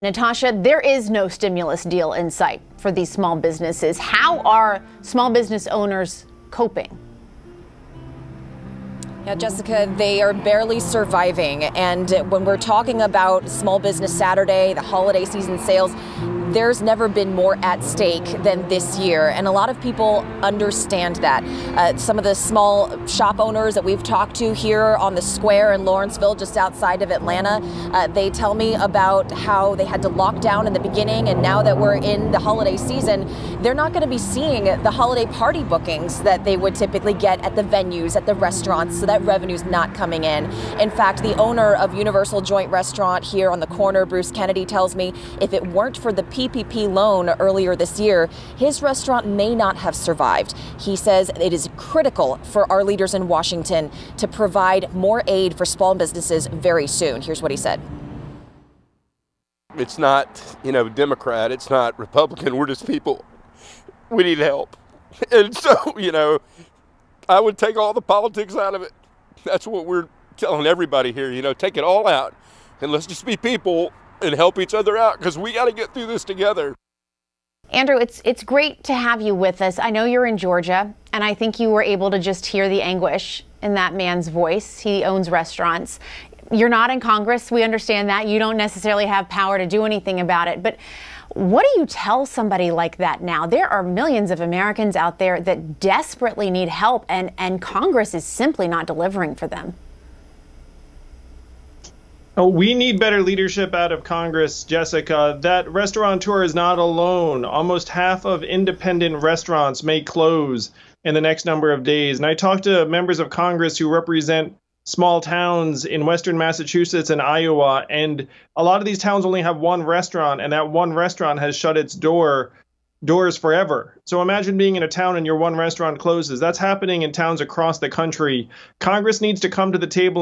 Natasha, there is no stimulus deal in sight for these small businesses. How are small business owners coping? Yeah, Jessica, they are barely surviving. And when we're talking about Small Business Saturday, the holiday season sales, there's never been more at stake than this year. And a lot of people understand that. Some of the small shop owners that we've talked to here on the square in Lawrenceville, just outside of Atlanta, they tell me about how they had to lock down in the beginning. And now that we're in the holiday season, they're not going to be seeing the holiday party bookings that they would typically get at the venues, at the restaurants. So that revenue's not coming in. In fact, the owner of Universal Joint Restaurant here on the corner, Bruce Kennedy, tells me if it weren't for the PPP loan earlier this year, his restaurant may not have survived. He says it is critical for our leaders in Washington to provide more aid for small businesses very soon. Here's what he said. It's not, Democrat, it's not Republican, we're just people. We need help. And so, I would take all the politics out of it. That's what we're telling everybody here, take it all out and let's just be people and help each other out because we got to get through this together. Andrew, it's great to have you with us. I know you're in Georgia, and I think you were able to just hear the anguish in that man's voice. He owns restaurants. You're not in Congress. We understand that. You don't necessarily have power to do anything about it. But what do you tell somebody like that now? There are millions of Americans out there that desperately need help, and Congress is simply not delivering for them. Oh, we need better leadership out of Congress, Jessica. That restaurateur is not alone. Almost half of independent restaurants may close in the next number of days. And I talked to members of Congress who represent small towns in western Massachusetts and Iowa, and a lot of these towns only have one restaurant, and that one restaurant has shut its doors forever. So imagine being in a town and your one restaurant closes. That's happening in towns across the country. Congress needs to come to the table